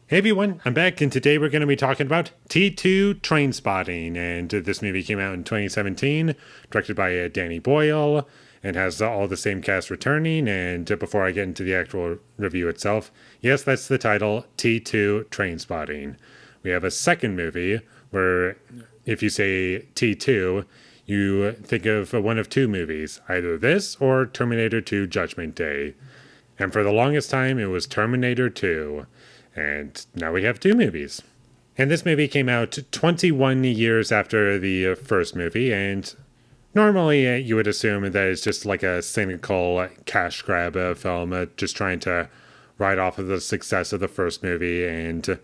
Hey everyone, I'm back, and today we're going to be talking about T2 Trainspotting. And this movie came out in 2017, directed by Danny Boyle, and has all the same cast returning. And before I get into the actual review itself, yes, that's the title, T2 Trainspotting. We have a second movie where, if you say T2, you think of one of two movies, either this or Terminator 2 Judgment Day. And for the longest time, it was Terminator 2. And now we have two movies. And this movie came out 21 years after the first movie, and normally you would assume that it's just like a cynical cash grab film, just trying to ride off of the success of the first movie. And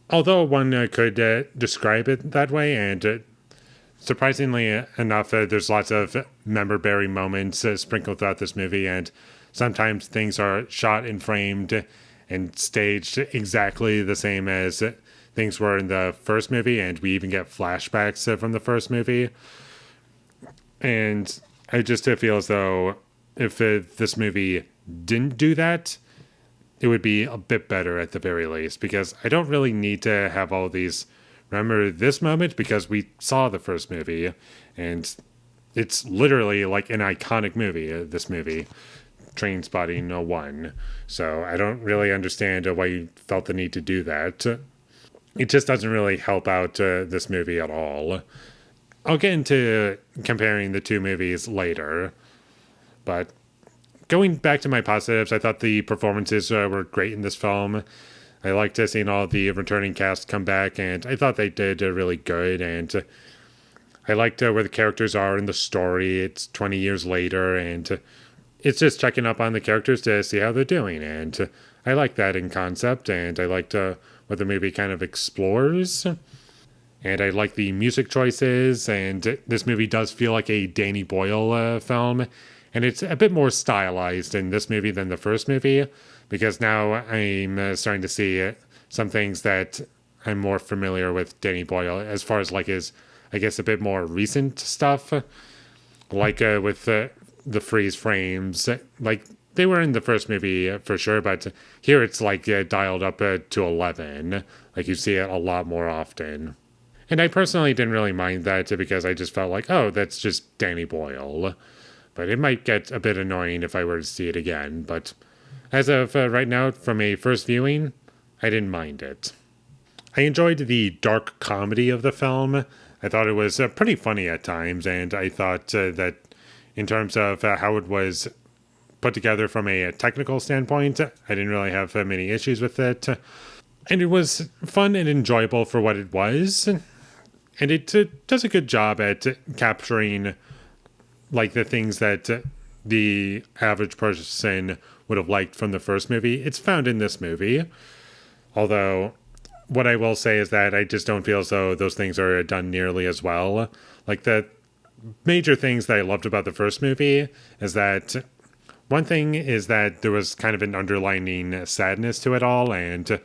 although one could describe it that way, and surprisingly enough, there's lots of member-bearing moments sprinkled throughout this movie, and sometimes things are shot and framed and staged exactly the same as things were in the first movie, and we even get flashbacks from the first movie. And I just feel as though if this movie didn't do that, it would be a bit better at the very least, because I don't really need to have all these remember this moment because we saw the first movie, and it's literally like an iconic movie, this movie. Trainspotting 1. So I don't really understand why you felt the need to do that. It just doesn't really help out this movie at all. I'll get into comparing the two movies later, but going back to my positives, I thought the performances were great in this film. I liked seeing all the returning cast come back, and I thought they did really good, and I liked where the characters are in the story. It's 20 years later, and it's just checking up on the characters to see how they're doing. And I like that in concept, and I liked what the movie kind of explores. And I like the music choices, and this movie does feel like a Danny Boyle film. And it's a bit more stylized in this movie than the first movie, because now I'm starting to see some things that I'm more familiar with Danny Boyle, as far as like his, I guess, a bit more recent stuff, like with the freeze frames. Like they were in the first movie for sure, but here it's like dialed up to 11. Like you see it a lot more often. And I personally didn't really mind that because I just felt like, oh, that's just Danny Boyle. But it might get a bit annoying if I were to see it again. But as of right now, from a first viewing, I didn't mind it. I enjoyed the dark comedy of the film. I thought it was pretty funny at times, and I thought that in terms of how it was put together from a technical standpoint, I didn't really have many issues with it. And it was fun and enjoyable for what it was. And it does a good job at capturing like the things that the average person would have liked from the first movie. It's found in this movie. Although what I will say is that I just don't feel as though those things are done nearly as well. Like the major things that I loved about the first movie is that one thing is that there was kind of an underlining sadness to it all, and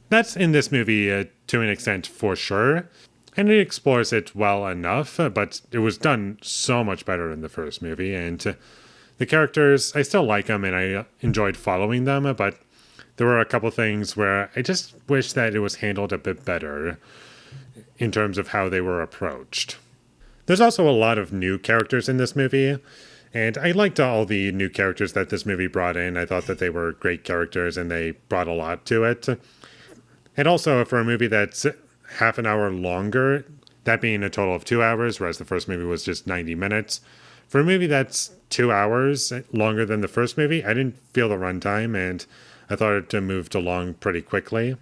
that's in this movie to an extent for sure. And it explores it well enough, but it was done so much better in the first movie. And the characters, I still like them and I enjoyed following them, but there were a couple things where I just wish that it was handled a bit better in terms of how they were approached. There's also a lot of new characters in this movie, and I liked all the new characters that this movie brought in. I thought that they were great characters and they brought a lot to it. And also, for a movie that's half an hour longer, that being a total of 2 hours, whereas the first movie was just 90 minutes, for a movie that's 2 hours longer than the first movie, I didn't feel the runtime, and I thought it moved along pretty quickly.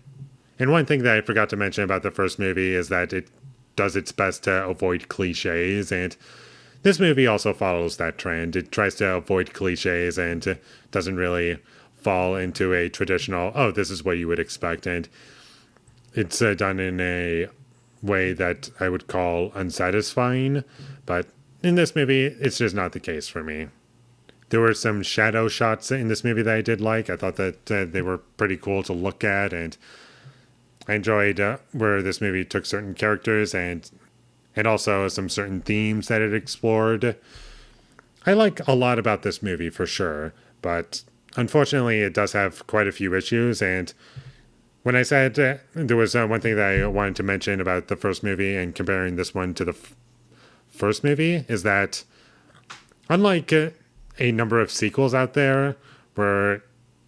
And one thing that I forgot to mention about the first movie is that it does its best to avoid cliches, and this movie also follows that trend. It tries to avoid cliches and doesn't really fall into a traditional, oh, this is what you would expect, and it's done in a way that I would call unsatisfying, but in this movie, it's just not the case for me. There were some shadow shots in this movie that I did like. I thought that they were pretty cool to look at, and I enjoyed where this movie took certain characters and also some certain themes that it explored. I like a lot about this movie for sure, but unfortunately it does have quite a few issues, and When I said there was one thing that I wanted to mention about the first movie and comparing this one to the first movie is that unlike a number of sequels out there where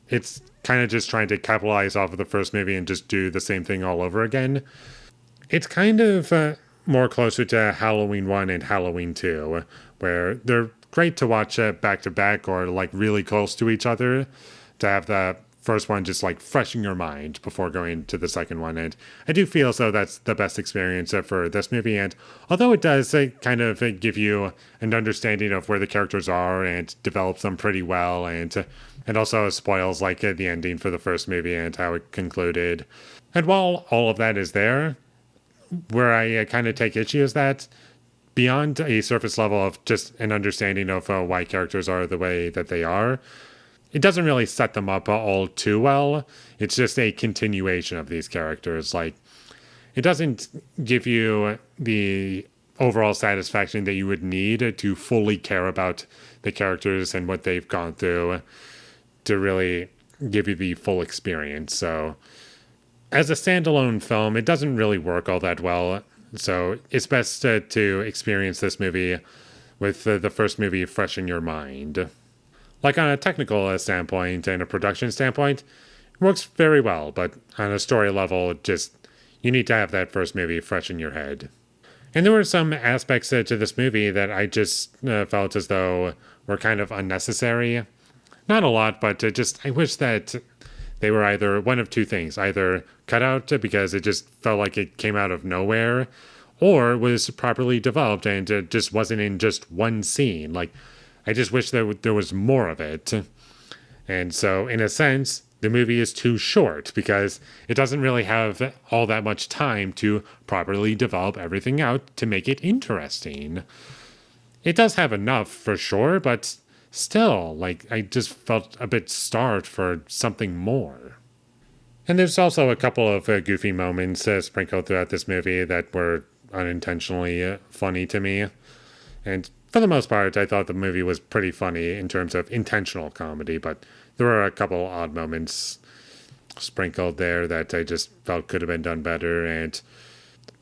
it's kind of just trying to capitalize off of the first movie and just do the same thing all over again, it's kind of more closer to Halloween 1 and Halloween 2, where they're great to watch back to back or like really close to each other to have the first one just like fresh in your mind before going to the second one. And I do feel so that's the best experience for this movie. And although it does kind of give you an understanding of where the characters are and develops them pretty well, and also spoils like the ending for the first movie and how it concluded. And while all of that is there, where I kind of take issue is that beyond a surface level of just an understanding of why characters are the way that they are, it doesn't really set them up all too well. It's just a continuation of these characters. Like, it doesn't give you the overall satisfaction that you would need to fully care about the characters and what they've gone through to really give you the full experience. So, as a standalone film, it doesn't really work all that well. So, it's best to experience this movie with the first movie fresh in your mind. Like on a technical standpoint and a production standpoint, it works very well, but on a story level, just you need to have that first movie fresh in your head. And there were some aspects to this movie that I just felt as though were kind of unnecessary. Not a lot, but I wish that they were either one of two things, either cut out because it just felt like it came out of nowhere, or was properly developed and it just wasn't in just one scene. Like, I just wish there was more of it. And so, in a sense, the movie is too short because it doesn't really have all that much time to properly develop everything out to make it interesting. It does have enough for sure, but still, like, I just felt a bit starved for something more. And there's also a couple of goofy moments sprinkled throughout this movie that were unintentionally funny to me. And for the most part, I thought the movie was pretty funny in terms of intentional comedy, but there were a couple odd moments sprinkled there that I just felt could have been done better. And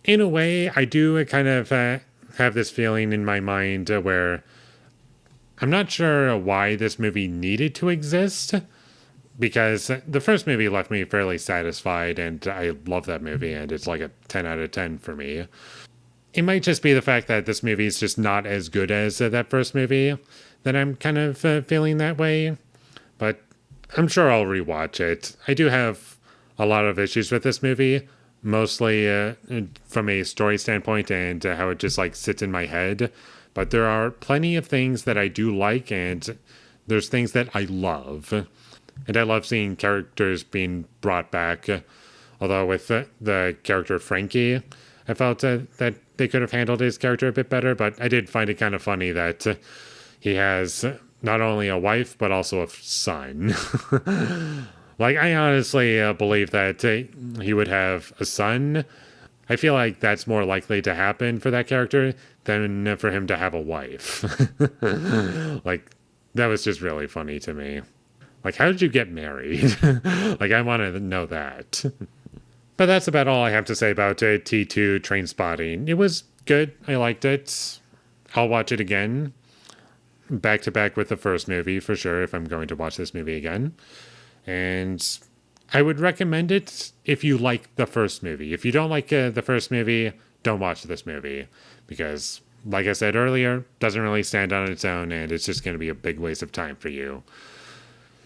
in a way, I do kind of have this feeling in my mind where I'm not sure why this movie needed to exist, because the first movie left me fairly satisfied, and I love that movie, and it's like a 10 out of 10 for me. It might just be the fact that this movie is just not as good as that first movie that I'm kind of feeling that way. But I'm sure I'll rewatch it. I do have a lot of issues with this movie, mostly from a story standpoint and how it just like sits in my head. But there are plenty of things that I do like, and there's things that I love. And I love seeing characters being brought back. Although with the character Frankie, I felt that they could have handled his character a bit better, but I did find it kind of funny that he has not only a wife, but also a son. Like, I honestly believe that he would have a son. I feel like that's more likely to happen for that character than for him to have a wife. Like, that was just really funny to me. Like, how did you get married? Like, I want to know that. But that's about all I have to say about T2 Trainspotting. It was good. I liked it. I'll watch it again. Back to back with the first movie, for sure, if I'm going to watch this movie again. And I would recommend it if you like the first movie. If you don't like the first movie, don't watch this movie. Because, like I said earlier, doesn't really stand on its own, and it's just going to be a big waste of time for you.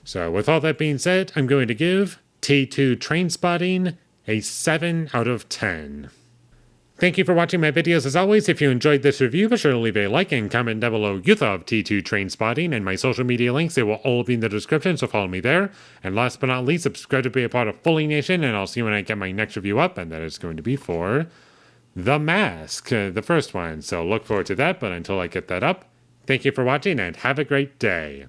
So with all that being said, I'm going to give T2 Trainspotting a 7 out of 10. Thank you for watching my videos as always. If you enjoyed this review, be sure to leave a like and comment down below your thought of T2 Trainspotting, and my social media links, they will all be in the description, so follow me there. And last but not least, subscribe to be a part of Foley Nation, and I'll see you when I get my next review up, and that is going to be for The Mask, the first one. So look forward to that, but until I get that up, thank you for watching and have a great day.